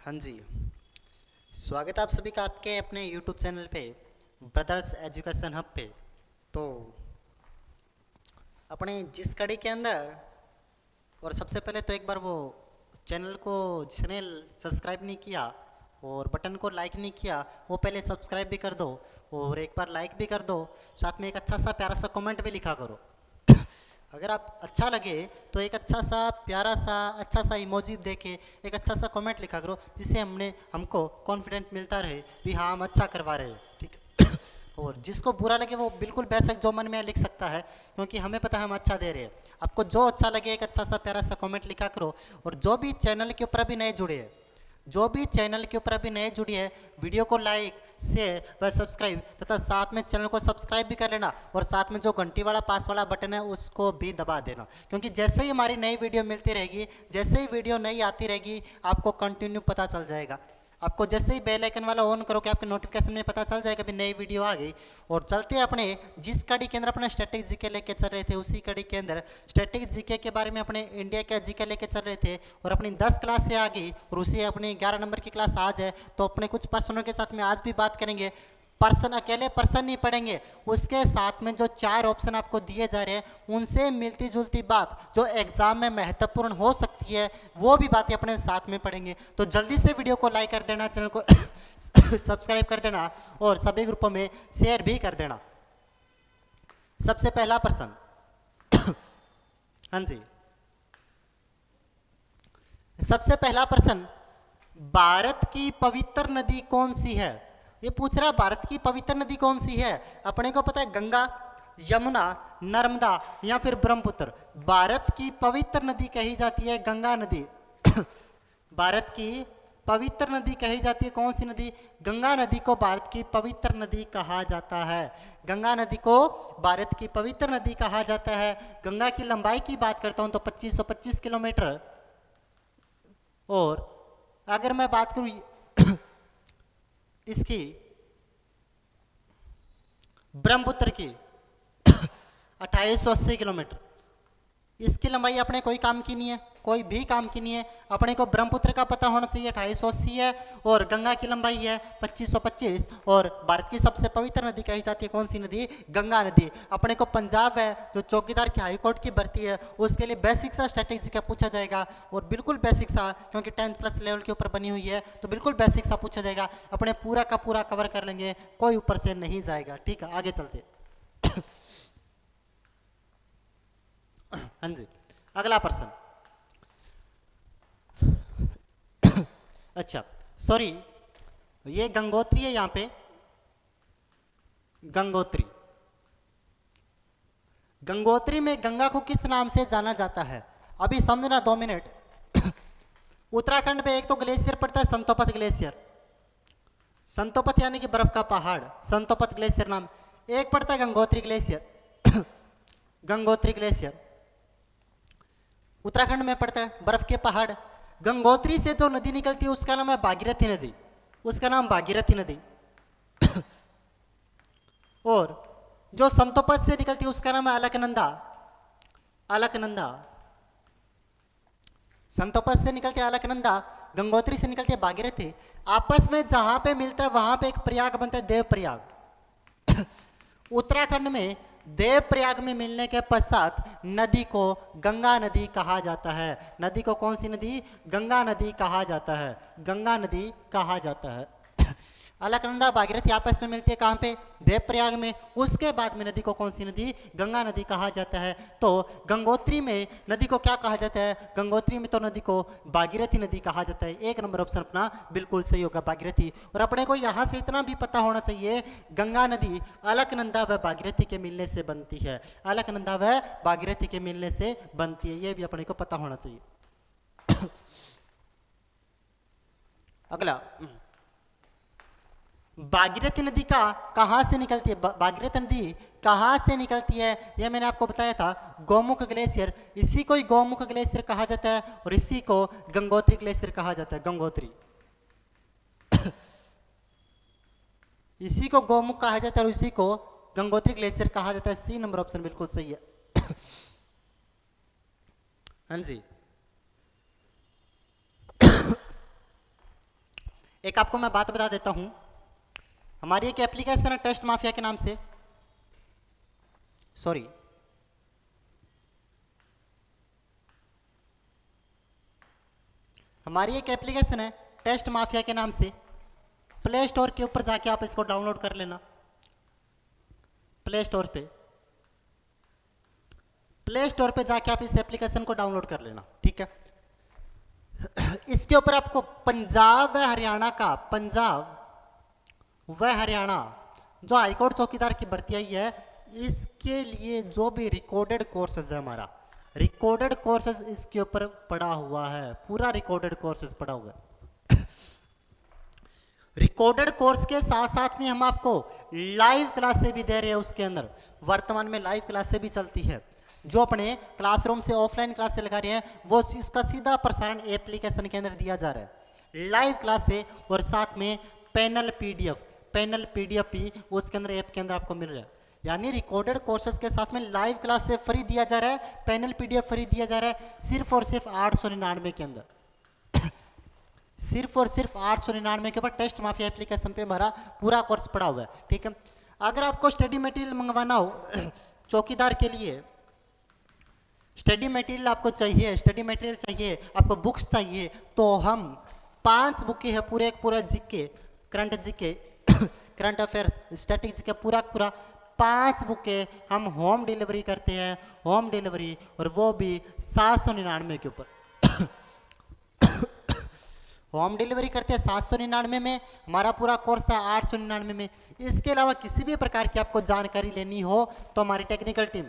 हाँ जी। स्वागत है आप सभी का आपके अपने YouTube चैनल पे ब्रदर्स एजुकेशन हब पे। तो अपने जिस कड़ी के अंदर और सबसे पहले तो एक बार वो चैनल को जिसने सब्सक्राइब नहीं किया और बटन को लाइक नहीं किया वो पहले सब्सक्राइब भी कर दो और एक बार लाइक भी कर दो, साथ में एक अच्छा सा प्यारा सा कमेंट भी लिखा करो। अगर आप अच्छा लगे तो एक अच्छा सा प्यारा सा अच्छा सा इमोजी दे के एक अच्छा सा कमेंट लिखा करो, जिससे हमको कॉन्फिडेंट मिलता रहे भी हाँ हम अच्छा करवा रहे हैं, ठीक है। और जिसको बुरा लगे वो बिल्कुल बेशक जो मन में लिख सकता है, क्योंकि हमें पता है हम अच्छा दे रहे हैं। आपको जो अच्छा लगे एक अच्छा सा प्यारा सा कमेंट लिखा करो। और जो भी चैनल के ऊपर अभी नए जुड़े हैं, जो भी चैनल के ऊपर अभी नए जुड़ी है, वीडियो को लाइक शेयर व सब्सक्राइब तथा साथ में चैनल को सब्सक्राइब भी कर लेना और साथ में जो घंटी वाला पास वाला बटन है उसको भी दबा देना, क्योंकि जैसे ही हमारी नई वीडियो मिलती रहेगी, जैसे ही वीडियो नई आती रहेगी आपको कंटिन्यू पता चल जाएगा। आपको जैसे ही बेल आइकन वाला ऑन करोगे आपके नोटिफिकेशन में पता चल जाएगा कि नई वीडियो आ गई। और चलते हैं अपने जिस कड़ी के अंदर अपने स्टैटिक जीके लेके चल रहे थे, उसी कड़ी के अंदर स्टैटिक जीके के बारे में अपने इंडिया का जीके लेके चल रहे थे और अपनी 10 क्लास से आ गई और उसी अपनी 11 नंबर की क्लास आज है। तो अपने कुछ पर्सनों के साथ में आज भी बात करेंगे। पर्सन अकेले पर्सन नहीं पढ़ेंगे, उसके साथ में जो 4 ऑप्शन आपको दिए जा रहे हैं उनसे मिलती जुलती बात जो एग्जाम में महत्वपूर्ण हो सकती है वो भी बातें अपने साथ में पढ़ेंगे। तो जल्दी से वीडियो को लाइक कर देना, चैनल को सब्सक्राइब कर देना और सभी ग्रुपों में शेयर भी कर देना। सबसे पहला प्रश्न हाँ जी, सबसे पहला प्रश्न, भारत की पवित्र नदी कौन सी है? ये पूछ रहा भारत की पवित्र नदी कौन सी है। अपने को पता है गंगा, यमुना, नर्मदा या फिर ब्रह्मपुत्र। भारत की पवित्र नदी कही जाती है गंगा नदी। भारत की पवित्र नदी कही जाती है कौन सी नदी? गंगा नदी को भारत की पवित्र नदी कहा जाता है। गंगा नदी को भारत की पवित्र नदी कहा जाता है। गंगा की लंबाई की बात करता हूं तो 2525 किलोमीटर। और अगर मैं बात करूं इसकी ब्रह्मपुत्र की 2880 किलोमीटर। इसकी लंबाई अपने कोई काम की नहीं है, कोई भी काम की नहीं है। अपने को ब्रह्मपुत्र का पता होना चाहिए 2880 है और गंगा की लंबाई है 2525। और भारत की सबसे पवित्र नदी कही जाती है कौन सी नदी? गंगा नदी। अपने को पंजाब है जो चौकीदार की हाईकोर्ट की भर्ती है उसके लिए बेसिक सा स्ट्रेटेजी का पूछा जाएगा और बिल्कुल बेसिक सा, क्योंकि 10th+ लेवल के ऊपर बनी हुई है तो बिल्कुल बेसिक सा पूछा जाएगा। अपने पूरा का पूरा कवर कर लेंगे, कोई ऊपर से नहीं जाएगा। ठीक है, आगे चलते। हाँ जी, अगला प्रश्न। अच्छा सॉरी, ये गंगोत्री है, यहां पे गंगोत्री। गंगोत्री में गंगा को किस नाम से जाना जाता है? अभी समझना 2 मिनट। उत्तराखंड में एक तो ग्लेशियर पड़ता है संतोपत ग्लेशियर, संतोपत यानी कि बर्फ का पहाड़, संतोपत ग्लेशियर नाम। एक पड़ता है गंगोत्री ग्लेशियर। गंगोत्री ग्लेशियर उत्तराखंड में पड़ता है, बर्फ के पहाड़। गंगोत्री से जो नदी निकलती है उसका नाम है भागीरथी नदी, उसका नाम भागीरथी नदी। और जो संतोपत से निकलती है उसका नाम है अलकनंदा, अलकनंदा। संतोपत से निकलती है अलकनंदा, गंगोत्री से निकलती है भागीरथी। आपस में जहां पे मिलता है वहां पे एक प्रयाग बनता है, देवप्रयाग। उत्तराखंड में देवप्रयाग में मिलने के पश्चात नदी को गंगा नदी कहा जाता है। नदी को कौन सी नदी? गंगा नदी कहा जाता है, गंगा नदी कहा जाता है। अलकनंदा भागीरथी आपस में मिलती है कहाँ पे? देवप्रयाग में। उसके बाद में नदी को कौन सी नदी? गंगा नदी कहा जाता है। तो गंगोत्री में नदी को क्या कहा जाता है? गंगोत्री में तो नदी को भागीरथी नदी कहा जाता है। 1 नंबर ऑप्शन अपना बिल्कुल सही होगा, भागीरथी। और अपने को यहाँ से इतना भी पता होना चाहिए, गंगा नदी अलकनंदा व भागीरथी के मिलने से बनती है, अलकनंदा व भागीरथी के मिलने से बनती है, ये भी अपने को पता होना चाहिए। अगला, भागीरथी नदी का कहां से निकलती है? भागीरथी नदी कहां से निकलती है यह मैंने आपको बताया था, गौमुख ग्लेशियर। इसी को ही गौमुख ग्लेशियर कहा जाता है और इसी को गंगोत्री ग्लेशियर कहा जाता है, गंगोत्री। इसी को गौमुख कहा जाता है और इसी को गंगोत्री ग्लेशियर कहा जाता है। सी नंबर ऑप्शन बिल्कुल सही है। हाँ जी, एक आपको मैं बात बता देता हूं, हमारी एक एप्लीकेशन है टेस्ट माफिया के नाम से, सॉरी हमारी एक एप्लीकेशन है टेस्ट माफिया के नाम से। प्ले स्टोर के ऊपर जाके आप इसको डाउनलोड कर लेना, प्ले स्टोर पे जाके आप इस एप्लीकेशन को डाउनलोड कर लेना, ठीक है। इसके ऊपर आपको पंजाब व हरियाणा जो हाईकोर्ट चौकीदार की भर्ती आई है, इसके लिए जो भी रिकॉर्डेड कोर्सेज है, हमारा रिकॉर्डेड कोर्सेज इसके ऊपर पड़ा हुआ है, पूरा रिकॉर्डेड कोर्सेज पड़ा हुआ है। रिकॉर्डेड कोर्स के साथ साथ में हम आपको लाइव क्लासेस भी दे रहे हैं। उसके अंदर वर्तमान में लाइव क्लासेस भी चलती है। जो अपने क्लासरूम से ऑफलाइन क्लास से लगा रहे हैं, वो इसका सीधा प्रसारण एप्लीकेशन के अंदर दिया जा रहा है, लाइव क्लास से, और साथ में पैनल पीडीएफ भी उसके अंदर ऐप के अंदर आपको मिल रहा है। यानी रिकॉर्डेड कोर्सेज के साथ में लाइव क्लास से फ्री दिया जा रहा है, पैनल पीडीएफ फ्री दिया जा रहा है, सिर्फ और सिर्फ 899 के अंदर सिर्फ और सिर्फ 899 के ऊपर टेस्ट माफिया एप्लीकेशन पे हमारा पूरा कोर्स पड़ा हुआ है, ठीक है। अगर आपको स्टडी मटेरियल मंगवाना हो चौकीदार के लिए, स्टडी मटेरियल आपको चाहिए, आपको बुक्स चाहिए, तो हम 5 बुकें हैं, पूरा GK, current affairs, static GK, पूरा 5 बुकें हम होम डिलीवरी करते हैं, होम डिलीवरी, और वो भी 799 के ऊपर होम डिलीवरी करते हैं 799 में। हमारा पूरा कोर्स है 899 में। इसके अलावा किसी भी प्रकार की आपको जानकारी लेनी हो तो हमारी टेक्निकल टीम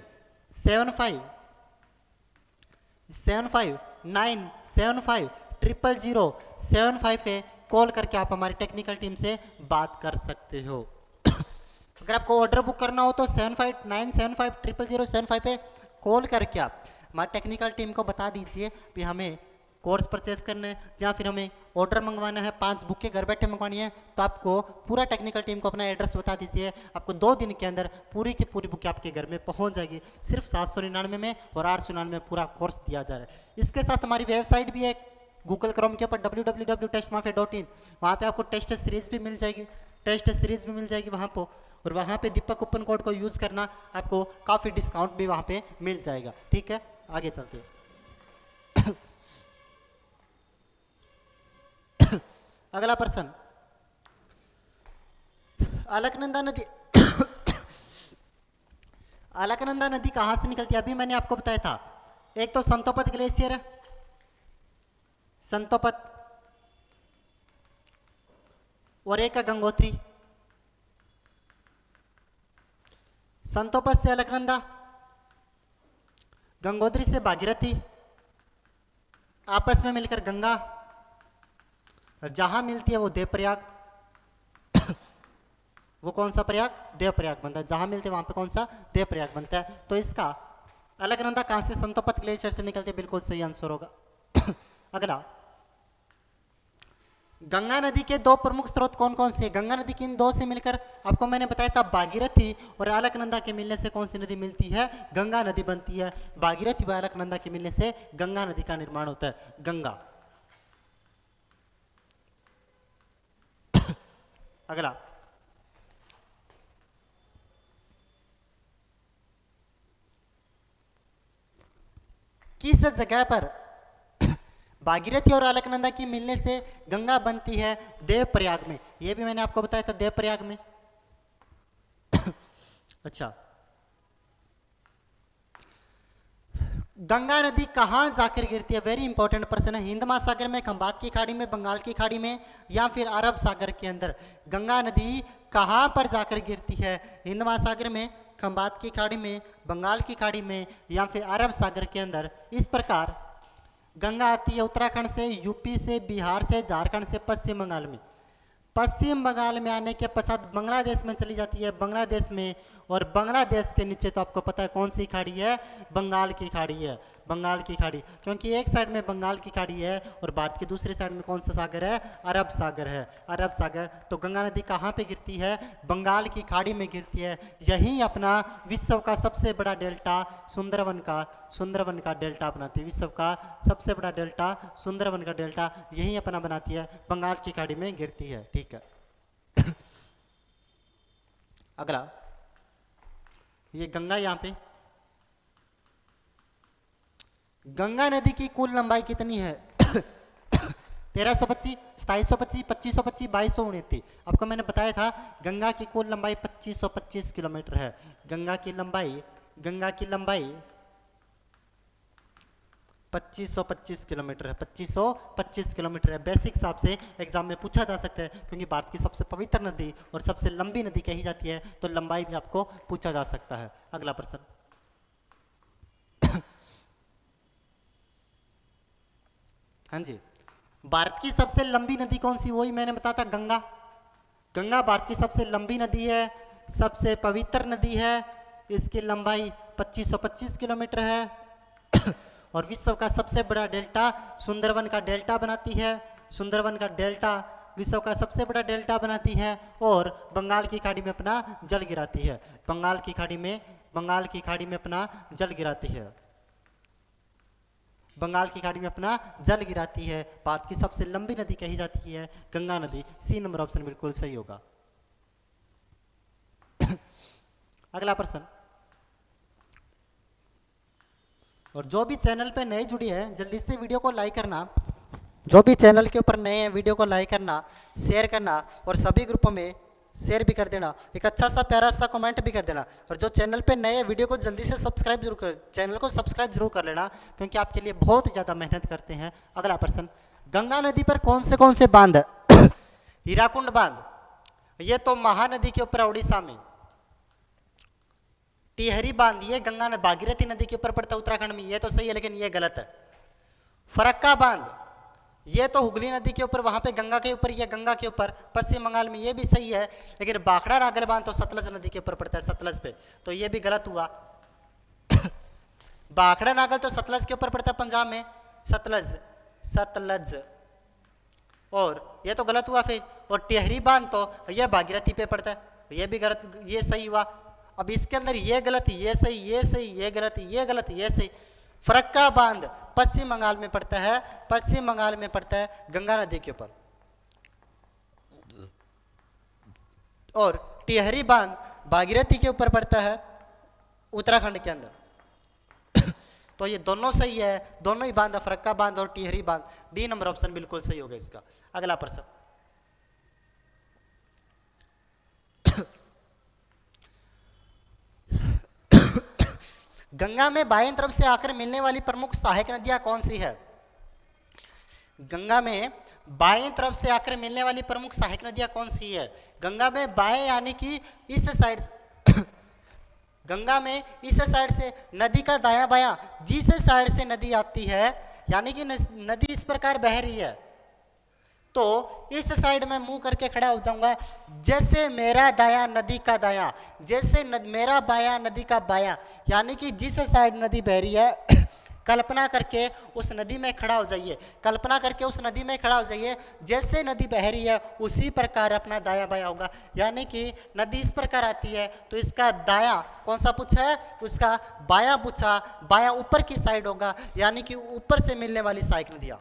7595000075 पे कॉल करके आप हमारी टेक्निकल टीम से बात कर सकते हो। अगर आपको ऑर्डर बुक करना हो तो 7597500075 पे कॉल करके आप हमारी टेक्निकल टीम को बता दीजिए कि हमें कोर्स परचेज करना है या फिर हमें ऑर्डर मंगवाना है, 5 बुक के घर बैठे मंगवानी है, तो आपको पूरा टेक्निकल टीम को अपना एड्रेस बता दीजिए। आपको 2 दिन के अंदर पूरी की पूरी बुक आपके घर में पहुंच जाएगी, सिर्फ 799 में, और 899 में पूरा कोर्स दिया जा रहा है। इसके साथ हमारी वेबसाइट भी है गूगल क्रोम के ऊपर www.testmafia.in, वहाँ पे आपको टेस्ट सीरीज भी मिल जाएगी, वहाँ पर, और वहाँ पे दीपक कूपन कोड को यूज़ करना, आपको काफ़ी डिस्काउंट भी वहाँ पे मिल जाएगा, ठीक है। आगे चलते हैं। अगला प्रश्न, अलकनंदा नदी अलकनंदा नदी कहाँ से निकलती है? अभी मैंने आपको बताया था, एक तो संतोपत ग्लेशियर है, संतोपत, और एक है गंगोत्री। संतोपत से अलकनंदा, गंगोत्री से भागीरथी, आपस में मिलकर गंगा, और जहां मिलती है वो देवप्रयाग। वो कौन सा प्रयाग? देवप्रयाग बनता है। जहां मिलते हैं वहां पे कौन सा? देवप्रयाग बनता है। तो इसका अलकनंदा कहां से? संतोपत ग्लेशियर से निकलते, बिल्कुल सही आंसर होगा। अगला, गंगा नदी के 2 प्रमुख स्रोत कौन कौन से? गंगा नदी की इन 2 से मिलकर आपको मैंने बताया था भागीरथी और अलकनंदा के मिलने से कौन सी नदी मिलती है? गंगा नदी बनती है। भागीरथी व अलकनंदा के मिलने से गंगा नदी का निर्माण होता है, गंगा। अगला, किस जगह पर भागीरथी और अलकनंदा की मिलने से गंगा बनती है? देवप्रयाग में। यह भी मैंने आपको बताया था, देवप्रयाग में। अच्छा, गंगा नदी कहां जाकर गिरती है? वेरी इंपॉर्टेंट प्रश्न है। हिंद महासागर में, खंबात की खाड़ी में, बंगाल की खाड़ी में, या फिर अरब सागर के अंदर? गंगा नदी कहां पर जाकर गिरती है? हिंद महासागर में, खंबात की खाड़ी में, बंगाल की खाड़ी में, या फिर अरब सागर के अंदर। इस प्रकार गंगा आती है उत्तराखंड से, यूपी से, बिहार से, झारखंड से, पश्चिम बंगाल में। पश्चिम बंगाल में आने के पश्चात बांग्लादेश में चली जाती है, बांग्लादेश में, और बांग्लादेश के नीचे तो आपको पता है कौन सी खाड़ी है? बंगाल की खाड़ी है। बंगाल की खाड़ी, क्योंकि एक साइड में बंगाल की खाड़ी है और भारत के दूसरे साइड में कौन सा सागर है? अरब सागर है, अरब सागर। तो गंगा नदी कहाँ पे गिरती है? बंगाल की खाड़ी में गिरती है। यही अपना विश्व का सबसे बड़ा डेल्टा सुंदरवन का डेल्टा बनाती है। विश्व का सबसे बड़ा डेल्टा सुंदरवन का डेल्टा यही अपना बनाती है, बंगाल की खाड़ी में गिरती है। ठीक है। अगला, ये गंगा, यहाँ पे गंगा नदी की कुल लंबाई कितनी है? 1325, 2725, 2525, 2229। आपको मैंने बताया था गंगा की कुल लंबाई 2525 किलोमीटर है। गंगा की लंबाई 2525 किलोमीटर है, 2525 किलोमीटर है। बेसिक हिसाब से एग्जाम में पूछा जा सकता है, क्योंकि भारत की सबसे पवित्र नदी और सबसे लंबी नदी कही जाती है, तो लंबाई भी आपको पूछा जा सकता है। अगला प्रश्न, हाँ जी, भारत की सबसे लंबी नदी कौन सी? वही मैंने बताया था, गंगा। गंगा भारत की सबसे लंबी नदी है, सबसे पवित्र नदी है। इसकी लंबाई 2525 किलोमीटर है और विश्व का सबसे बड़ा डेल्टा सुंदरवन का डेल्टा बनाती है। सुंदरवन का डेल्टा विश्व का सबसे बड़ा डेल्टा बनाती है और बंगाल की खाड़ी में अपना जल गिराती है। बंगाल की खाड़ी में अपना जल गिराती है। बंगाल की खाड़ी में अपना जल गिराती है। भारत की सबसे लंबी नदी कही जाती है गंगा नदी। सी नंबर ऑप्शन बिल्कुल सही होगा। अगला प्रश्न, और जो भी चैनल पे नए जुड़े हैं जल्दी से वीडियो को लाइक करना। जो भी चैनल के ऊपर नए हैं वीडियो को लाइक करना, शेयर करना और सभी ग्रुपों में शेयर भी कर देना। एक अच्छा सा प्यारा सा कमेंट भी कर देना। और जो चैनल पे नए वीडियो को जल्दी से सब्सक्राइब जरूर कर, चैनल को सब्सक्राइब जरूर कर लेना, क्योंकि आपके लिए बहुत ज़्यादा मेहनत करते हैं। अगला प्रश्न, गंगा नदी पर कौन से बांध? हीराकुंड बांध, ये तो महानदी के ऊपर उड़ीसा में। टिहरी बांध, ये गंगा भागीरथी नदी के ऊपर पड़ता है उत्तराखंड में, ये तो सही है लेकिन ये गलत है। फरक्का बांध, ये तो हुगली नदी के ऊपर, वहां पे गंगा के ऊपर, ये गंगा के ऊपर पश्चिम बंगाल में, ये भी सही है। लेकिन बाखड़ा नागल बांध तो सतलज नदी के ऊपर पड़ता है, सतलज पे, तो ये भी गलत हुआ। बाखड़ा नागल तो सतलज के ऊपर पड़ता है पंजाब में, सतलज, और ये तो गलत हुआ फिर। और टिहरी बांध तो ये भागीरथी पे पड़ता है, ये भी गलत, ये सही हुआ। अब इसके अंदर ये गलत, ये सही, ये सही, ये गलत, ये गलत, ये सही। फरक्का बांध पश्चिम बंगाल में पड़ता है, पश्चिम बंगाल में पड़ता है गंगा नदी के ऊपर। और टिहरी बांध भागीरथी के ऊपर पड़ता है उत्तराखंड के अंदर। तो ये दोनों सही है, दोनों ही बांध, फरक्का बांध और टिहरी बांध। डी नंबर ऑप्शन बिल्कुल सही होगा इसका। अगला प्रश्न, गंगा में बाएं तरफ से आकर मिलने वाली प्रमुख सहायक नदियां कौन सी है? गंगा में बाएं तरफ से आकर मिलने वाली प्रमुख सहायक नदियां कौन सी है? गंगा में बाएं यानी कि इस साइड से गंगा में इस साइड से नदी का दायां बायां जिस साइड से नदी आती है, यानी कि नदी इस प्रकार बह रही है, तो इस साइड में मुंह करके खड़ा हो जाऊंगा। जैसे मेरा दाया नदी का दाया, जैसे मेरा बाया नदी का बाया, यानी कि जिस साइड नदी बह रही है कल्पना करके उस नदी में खड़ा हो जाइए। कल्पना करके उस नदी में खड़ा हो जाइए, जैसे नदी बह रही है उसी प्रकार अपना दाया बाया होगा। यानी कि नदी इस प्रकार आती है तो इसका दाया कौन सा पूछा है? उसका बाया पूछा, बाया ऊपर की साइड होगा, यानी कि ऊपर से मिलने वाली सहायक नदियां।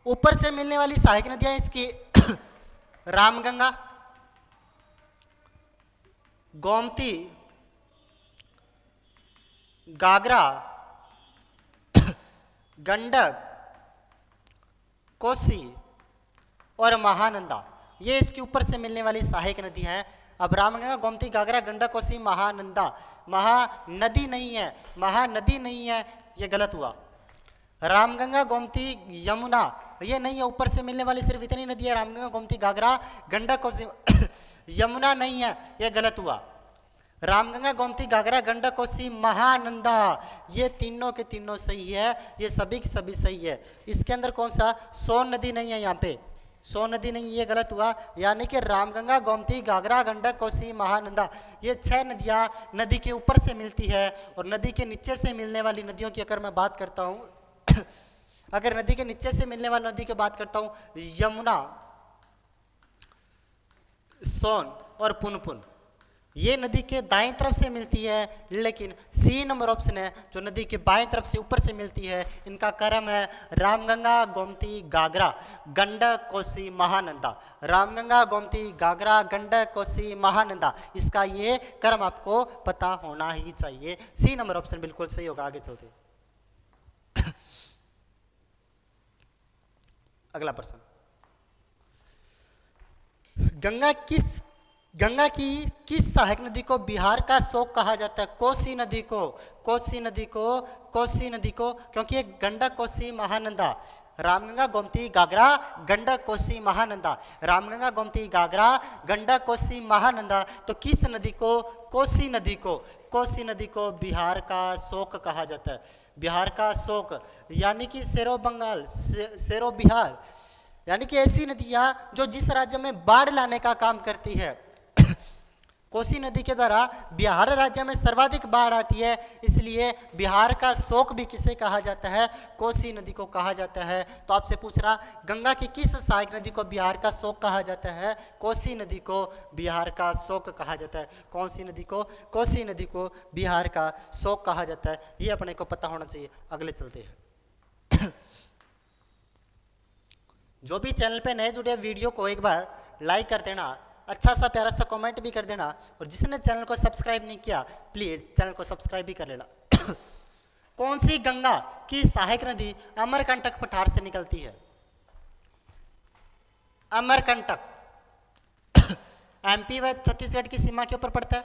ऊपर से मिलने वाली सहायक नदियां इसकी रामगंगा, गोमती, गागरा, गंडक, कोसी और महानंदा, ये इसके ऊपर से मिलने वाली सहायक नदी है। अब रामगंगा, गोमती, गागरा, गंडक, कोसी, महानंदा, महानदी नहीं है, महानदी नहीं है, ये गलत हुआ। रामगंगा, गोमती, यमुना ये नहीं है, ऊपर से मिलने वाली सिर्फ इतनी नदी है, रामगंगा, गोमती, गागरा, गंडक, कोसी। यमुना नहीं है, ये गलत हुआ। रामगंगा, गोमती, गागरा, गंडक, कोसी, महानंदा, ये तीनों के तीनों सही है, ये सभी की सभी सही है। इसके अंदर कौन सा? सोन नदी नहीं है यहाँ पे, सो नदी नहीं, ये गलत हुआ। यानी कि रामगंगा, गोमती, घाघरा, गंडक, कोसी, महानंदा, ये 6 नदियाँ नदी के ऊपर से मिलती है। और नदी के नीचे से मिलने वाली नदियों की अगर मैं बात करता हूँ अगर नदी के नीचे से मिलने वाली नदी की बात करता हूँ, यमुना, सोन और पुनपुन, ये नदी के दाएं तरफ से मिलती है। लेकिन सी नंबर ऑप्शन है जो नदी के बाएं तरफ से ऊपर से मिलती है, इनका क्रम है रामगंगा, गोमती, घाघरा, गंडक, कोसी, महानंदा। रामगंगा, गोमती, घाघरा, गंडक, कोसी, महानंदा, इसका ये क्रम आपको पता होना ही चाहिए। सी नंबर ऑप्शन बिल्कुल सही होगा। आगे चलते अगला प्रश्न, गंगा की किस सहायक नदी को बिहार का शोक कहा जाता है? कोसी नदी को, कोसी नदी को, कोसी नदी को, क्योंकि ये गंडक, कोसी, महानंदा, रामगंगा, गोमती, घाघरा, गंडक, कोसी, महानंदा, रामगंगा, गोमती, घाघरा, गंडक, कोसी, महानंदा, तो किस नदी को? कोसी नदी को, कोसी नदी को बिहार का शोक कहा जाता है। बिहार का शोक यानी कि शेरो बंगाल, शेरो बिहार, यानी कि ऐसी नदियां जो जिस राज्य में बाढ़ लाने का काम करती है। कोसी नदी के द्वारा बिहार राज्य में सर्वाधिक बाढ़ आती है, इसलिए बिहार का शोक भी किसे कहा जाता है? कोसी नदी को कहा जाता है। तो आपसे पूछ रहा, गंगा की किस सहायक नदी को बिहार का शोक कहा जाता है? कोसी नदी को बिहार का शोक कहा जाता है। कौन सी नदी को? कोसी नदी को बिहार का शोक कहा जाता है। ये अपने को पता होना चाहिए। अगले चलते हैं। जो भी चैनल पे नए जुड़े, वीडियो को एक बार लाइक कर देना, अच्छा सा प्यारा सा कमेंट भी कर देना, और जिसने चैनल को सब्सक्राइब नहीं किया प्लीज़ चैनल को सब्सक्राइब भी कर लेना। कौन सी गंगा की सहायक नदी अमरकंटक पठार से निकलती है? अमरकंटक एमपी व छत्तीसगढ़ की सीमा के ऊपर पड़ता है।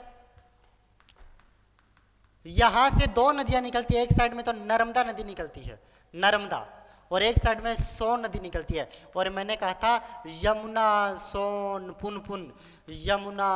यहां से 2 नदियां निकलती है, एक साइड में तो नर्मदा नदी निकलती है, नर्मदा, और एक साइड में सोन नदी निकलती है। और मैंने कहा था यमुना, सोन, पुनपुन, यमुना,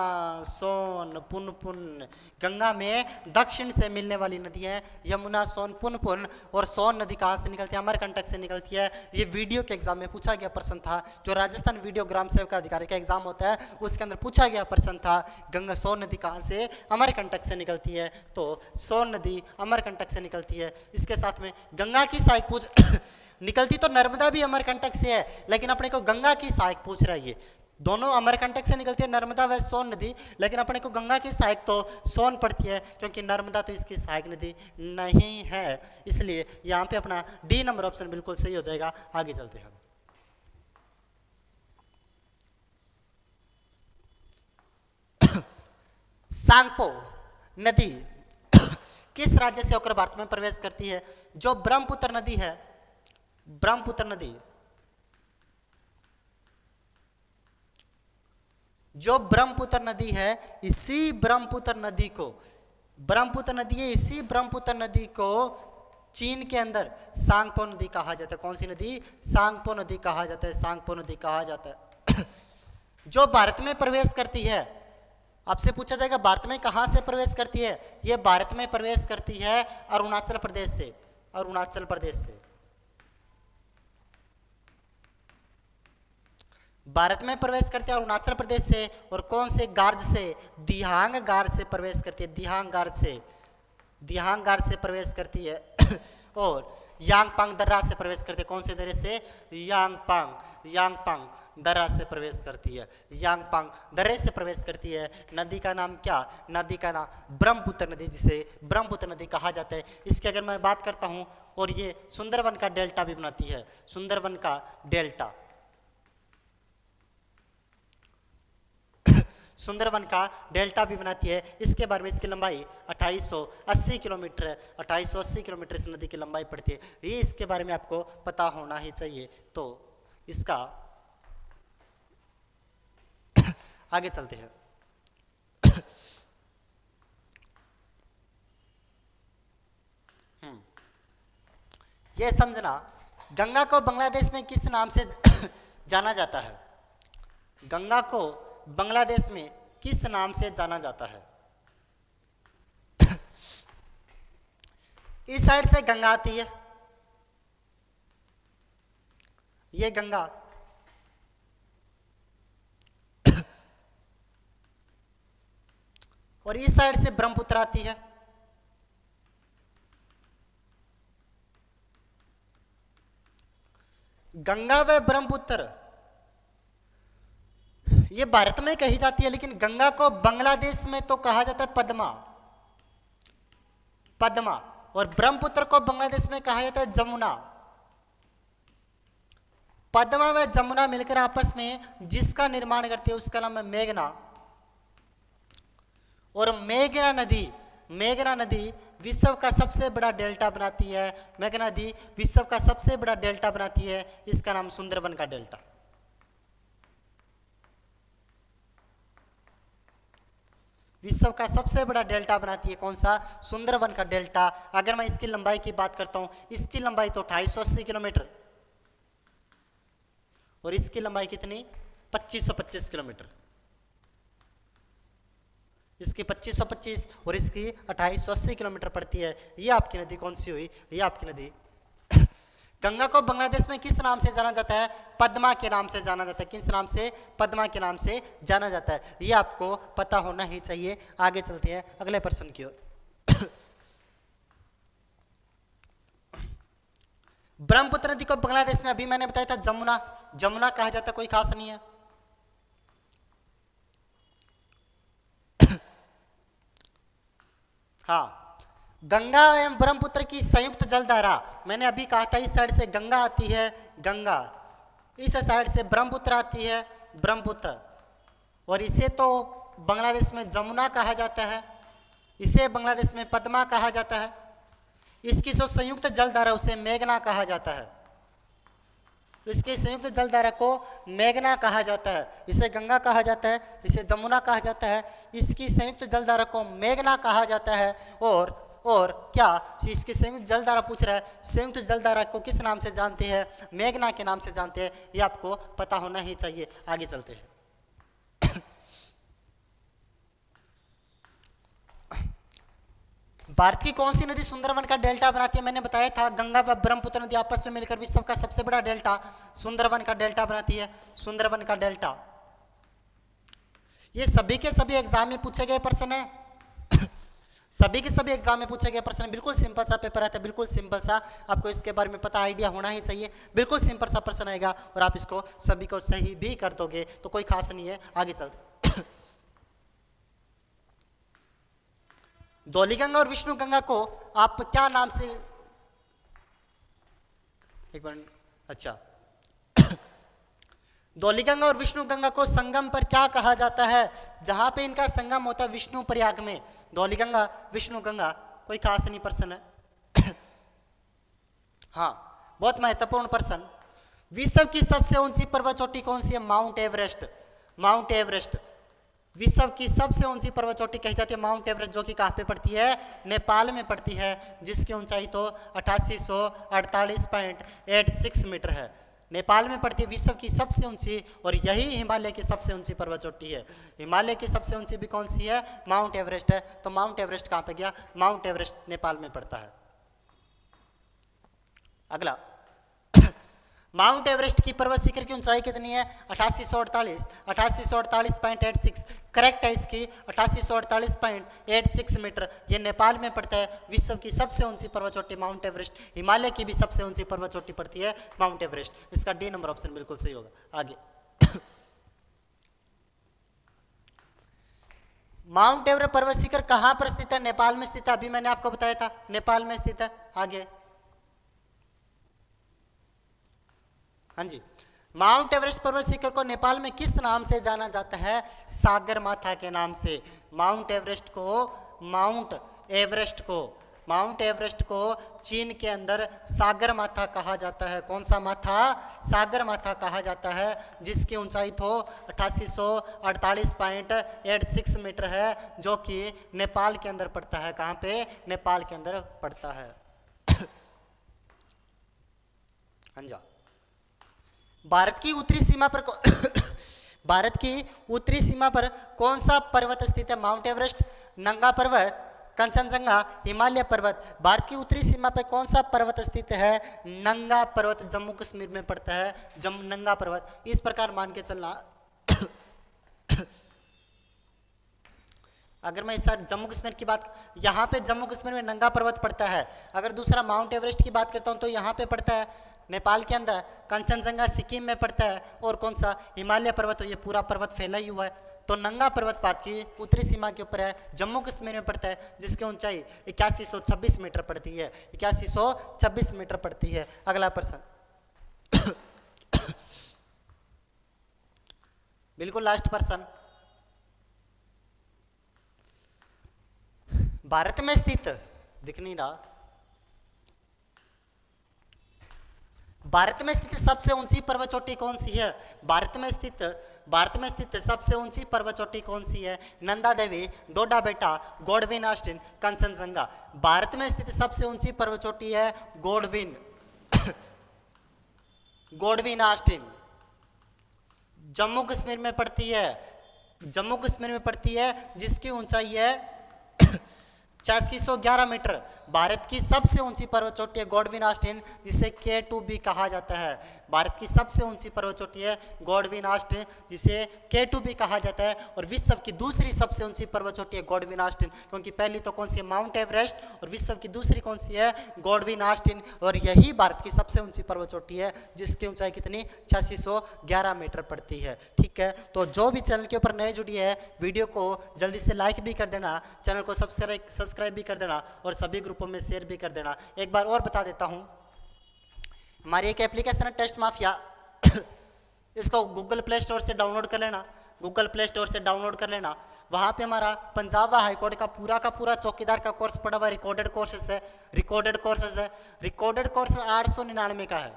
सोन, पुनपुन, गंगा में दक्षिण से मिलने वाली नदी है यमुना, सोन, पुनपुन। और सोन नदी कहाँ से निकलती है? अमरकंटक से निकलती है। ये वीडियो के एग्जाम में पूछा गया प्रश्न था, जो राजस्थान वीडियो ग्राम सेवक अधिकारी का एग्जाम होता है उसके अंदर पूछा गया प्रश्न था, गंगा, सोन नदी कहाँ से? अमरकंटक से निकलती है। तो सोन नदी अमरकंटक से निकलती है। इसके साथ में गंगा की सहायक पूछ निकलती तो नर्मदा भी अमरकंटक से है, लेकिन अपने को गंगा की सहायक पूछ रहा है। ये दोनों अमरकंटक से निकलती है, नर्मदा व सोन नदी, लेकिन अपने को गंगा की सहायक तो सोन पड़ती है, क्योंकि नर्मदा तो इसकी सहायक नदी नहीं है। इसलिए यहाँ पे अपना डी नंबर ऑप्शन बिल्कुल सही हो जाएगा। आगे चलते हैं। सांगपो नदी किस राज्य से होकर भारत में प्रवेश करती है? जो ब्रह्मपुत्र नदी है, ब्रह्मपुत्र नदी, जो ब्रह्मपुत्र नदी है, इसी ब्रह्मपुत्र नदी को, ब्रह्मपुत्र नदी है, इसी ब्रह्मपुत्र नदी को चीन के अंदर सांगपो नदी कहा जाता है। कौन सी नदी? सांगपो नदी कहा जाता है, सांगपो नदी कहा जाता है। जो भारत में प्रवेश करती है, आपसे पूछा जाएगा भारत में कहां से प्रवेश करती है? ये भारत में प्रवेश करती है अरुणाचल प्रदेश से, अरुणाचल प्रदेश से। भारत में प्रवेश करते हैं अरुणाचल प्रदेश से। और कौन से गार्ज से? दिहांग गार्ज से प्रवेश करती है, दिहांग गार्ज से, दिहांग गार्ज से प्रवेश करती है। और यांगपांग दर्रा से प्रवेश करती है। कौन से दर्रे से? यांगपांग, यांगपांग दर्रा से प्रवेश करती है, यांगपांग दर्रे से प्रवेश करती है। नदी का नाम क्या? नदी का नाम ब्रह्मपुत्र नदी, जिसे ब्रह्मपुत्र नदी कहा जाता है। इसकी अगर मैं बात करता हूँ, और ये सुंदरवन का डेल्टा भी बनाती है, सुंदरवन का डेल्टा, सुंदरवन का डेल्टा भी बनाती है। इसके बारे में, इसकी लंबाई 2880 किलोमीटर है, 2880 किलोमीटर इस नदी की लंबाई पड़ती है। ये इसके बारे में आपको पता होना ही चाहिए। तो इसका आगे चलते हैं। यह समझना, गंगा को बांग्लादेश में किस नाम से जाना जाता है? गंगा को बांग्लादेश में किस नाम से जाना जाता है? इस साइड से गंगा आती है, ये गंगा, और इस साइड से ब्रह्मपुत्र आती है। गंगा व ब्रह्मपुत्र ये भारत में कही जाती है, लेकिन गंगा को बांग्लादेश में तो कहा जाता है पद्मा, पद्मा, और ब्रह्मपुत्र को बांग्लादेश में कहा जाता है जमुना। पद्मा व जमुना मिलकर आपस में जिसका निर्माण करती है उसका नाम है मेघना। और मेघना नदी विश्व का सबसे बड़ा डेल्टा बनाती है। मेघना नदी विश्व का सबसे बड़ा डेल्टा बनाती है, इसका नाम सुंदरवन का डेल्टा। विश्व का सबसे बड़ा डेल्टा बनाती है कौन सा? सुंदरवन का डेल्टा। अगर मैं इसकी लंबाई की बात करता हूं, इसकी लंबाई तो 280 किलोमीटर और इसकी लंबाई कितनी? 2525 किलोमीटर। इसकी 2525 और इसकी 2880 किलोमीटर पड़ती है। ये आपकी नदी कौन सी हुई? ये आपकी नदी गंगा को बांग्लादेश में किस नाम से जाना जाता है? पद्मा के नाम से जाना जाता है। किस नाम से? पद्मा के नाम से जाना जाता है। ये आपको पता होना ही चाहिए। आगे चलते हैं अगले प्रश्न की ओर। ब्रह्मपुत्र नदी को बांग्लादेश में अभी मैंने बताया था जमुना कहा जाता है, कोई खास नहीं है। हाँ, गंगा एवं ब्रह्मपुत्र की संयुक्त जलधारा, मैंने अभी कहा था इस साइड से गंगा आती है, गंगा, इस साइड से ब्रह्मपुत्र आती है, ब्रह्मपुत्र, और इसे तो बांग्लादेश में जमुना कहा जाता है, इसे बांग्लादेश में पद्मा कहा जाता है। इसकी जो संयुक्त जलधारा उसे मेघना कहा जाता है। इसकी संयुक्त जलधारा को मेघना कहा जाता है। इसे गंगा कहा जाता है, इसे जमुना कहा जाता है। इसकी संयुक्त जलधारा को मेघना कहा जाता है। और क्या इसकी संयुक्त जलधारा पूछ रहा है, संयुक्त जलधारा को किस नाम से जानते हैं? मेघना के नाम से जानते हैं। ये आपको पता होना ही चाहिए। आगे चलते हैं। भारत की कौन सी नदी सुंदरवन का डेल्टा बनाती है? मैंने बताया था गंगा व ब्रह्मपुत्र नदी आपस में मिलकर विश्व का सबसे बड़ा डेल्टा सुंदरवन का डेल्टा बनाती है। सुंदरवन का डेल्टा, ये सभी के सभी एग्जाम में पूछे गए प्रश्न है। सभी के सभी एग्जाम में पूछे गए प्रश्न, बिल्कुल सिंपल सा पेपर आता है, बिल्कुल सिंपल सा। आपको इसके बारे में पता आइडिया होना ही चाहिए। बिल्कुल सिंपल सा प्रश्न आएगा और आप इसको सभी को सही भी कर दोगे तो कोई खास नहीं है। आगे चलते। धौलीगंगा और विष्णु गंगा को आप क्या नाम से, एक मिनट, अच्छा, धौलीगंगा और विष्णु गंगा को संगम पर क्या कहा जाता है? जहां पे इनका संगम होता है विष्णु प्रयाग में। धौलीगंगा विष्णु गंगा, कोई खास नहीं प्रश्न है। हाँ, बहुत महत्वपूर्ण प्रश्न। विश्व की सबसे ऊंची पर्वत चोटी कौन सी है? Mount Everest. माउंट एवरेस्ट विश्व की सबसे ऊंची पर्वत चोटी कही जाती है माउंट एवरेस्ट, जो कि कहाँ पे पड़ती है? नेपाल में पड़ती है, जिसकी ऊंचाई तो 8848.86 मीटर है। नेपाल में पड़ती है विश्व की सबसे ऊंची, और यही हिमालय की सबसे ऊंची पर्वत चोटी है। हिमालय की सबसे ऊंची भी कौन सी है? माउंट एवरेस्ट है। तो माउंट एवरेस्ट कहाँ पे गया? माउंट एवरेस्ट नेपाल में पड़ता है। अगला, माउंट एवरेस्ट की पर्वत शिखर की ऊंचाई कितनी है? 8848.86। करेक्ट है इसकी, 8848.86 मीटर। ये नेपाल में पड़ता है। विश्व की सबसे ऊंची पर्वत चोटी माउंट एवरेस्ट। हिमालय की भी सबसे ऊंची पर्वत चोटी पड़ती है माउंट एवरेस्ट। इसका डी नंबर ऑप्शन बिल्कुल सही होगा। आगे, माउंट एवरेस्ट पर्वत शिखर कहां पर स्थित है? नेपाल में स्थित है। अभी मैंने आपको बताया था नेपाल में स्थित है। आगे, हाँ जी, माउंट एवरेस्ट पर्वत शिखर को नेपाल में किस नाम से जाना जाता है? सागरमाथा के नाम से। माउंट एवरेस्ट को चीन के अंदर सागरमाथा कहा जाता है। कौन सा माथा? सागरमाथा कहा जाता है, जिसकी ऊंचाई तो 8848.86 मीटर है, जो कि नेपाल के अंदर पड़ता है। कहाँ पे? नेपाल के अंदर पड़ता है। हाँ जी, भारत की उत्तरी सीमा पर कौन सा पर्वत स्थित है? माउंट एवरेस्ट, नंगा पर्वत, कंचनजंगा, हिमालय पर्वत। भारत की उत्तरी सीमा पर कौन सा पर्वत स्थित है? नंगा पर्वत, जम्मू कश्मीर में पड़ता है नंगा पर्वत। इस प्रकार मान के चलना। अगर मैं सर जम्मू कश्मीर की बात, यहाँ पे जम्मू कश्मीर में नंगा पर्वत पड़ता है। अगर दूसरा माउंट एवरेस्ट की बात करता हूँ तो यहाँ पे पड़ता है नेपाल के अंदर, कंचनजंगा सिक्किम में पड़ता है, और कौन सा हिमालय पर्वत, तो ये पूरा पर्वत फैला ही हुआ है। तो नंगा पर्वत भारत की उत्तरी सीमा के ऊपर है, जम्मू कश्मीर में पड़ता है, जिसकी ऊंचाई 8126 मीटर पड़ती है, 8126 मीटर पड़ती है। अगला प्रश्न बिल्कुल लास्ट प्रश्न, भारत में स्थित, दिख नहीं रहा, भारत में स्थित सबसे ऊंची पर्वत चोटी कौन सी है? भारत में स्थित सबसे ऊंची पर्वत चोटी कौन सी है? नंदा देवी, डोडा बेटा, गॉडविन ऑस्टिन, कंचनजंगा। भारत में स्थित सबसे ऊंची पर्वत चोटी है Godwin Godwin Austen. Jammu Kashmir में पड़ती है, जम्मू कश्मीर में पड़ती है, जिसकी ऊंचाई है 8611 मीटर। भारत की सबसे ऊंची पर्वत चोटी है गॉडविन ऑस्टिन, जिसे K2B कहा जाता है। भारत की सबसे ऊंची पर्वत चोटी है गॉडविन ऑस्टिन, जिसे K2B कहा जाता है। और विश्व की दूसरी सबसे ऊंची पर्वत चोटी है गॉडविन ऑस्टिन, क्योंकि पहली तो कौन सी है? माउंट एवरेस्ट, और विश्व की दूसरी कौन सी है? Godwin Austen. और यही भारत की सबसे ऊंची पर्वत चोटी है, जिसकी ऊंचाई कितनी? 8611 मीटर पड़ती है। ठीक है, तो जो भी चैनल के ऊपर नए जुड़ी है, वीडियो को जल्दी से लाइक भी कर देना, चैनल को सब्सक्राइब भी कर देना, और सभी ग्रुपों में शेयर भी कर देना। एक बार और बता देता हूं, हमारी एक एप्लीकेशन है टेस्ट माफिया, इसको गूगल प्ले स्टोर से डाउनलोड कर लेना, गूगल प्ले स्टोर से डाउनलोड कर लेना। वहाँ पे हमारा पंजाब हाईकोर्ट का पूरा चौकीदार का कोर्स पड़ा हुआ रिकॉर्डेड कोर्सेस है। रिकॉर्डेड कोर्स 899 का है,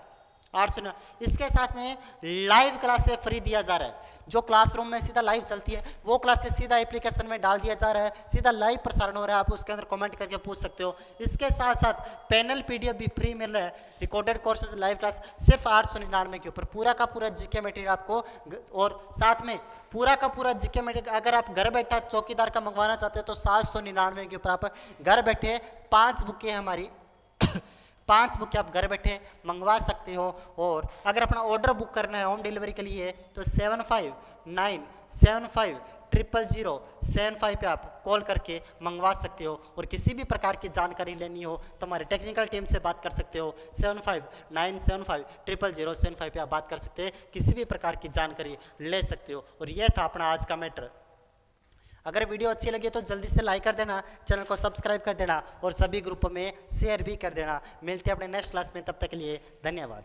800। इसके साथ में लाइव क्लासेस फ्री दिया जा रहा है, जो क्लासरूम में सीधा लाइव चलती है, वो क्लासेस सीधा एप्लीकेशन में डाल दिया जा रहा है, सीधा लाइव प्रसारण हो रहा है, आप उसके अंदर कमेंट करके पूछ सकते हो। इसके साथ साथ पैनल पीडीएफ भी फ्री मिल रहा है, रिकॉर्डेड कोर्सेज लाइव क्लास सिर्फ 899 के ऊपर, पूरा का पूरा जीके मटेरियल आपको, और साथ में पूरा का पूरा जीके मटेरियल अगर आप घर बैठा चौकीदार का मंगवाना चाहते हो तो 799 के ऊपर आप घर बैठे 5 बुकें हमारी 5 बुक आप घर बैठे मंगवा सकते हो। और अगर अपना ऑर्डर बुक करना है होम डिलीवरी के लिए तो 7597500755 पे आप कॉल करके मंगवा सकते हो। और किसी भी प्रकार की जानकारी लेनी हो तो हमारे टेक्निकल टीम से बात कर सकते हो, 7597500755 पे आप बात कर सकते हैं, किसी भी प्रकार की जानकारी ले सकते हो। और यह था अपना आज का मैटर। अगर वीडियो अच्छी लगी तो जल्दी से लाइक कर देना, चैनल को सब्सक्राइब कर देना, और सभी ग्रुपों में शेयर भी कर देना। मिलते हैं अपने नेक्स्ट क्लास में, तब तक के लिए धन्यवाद।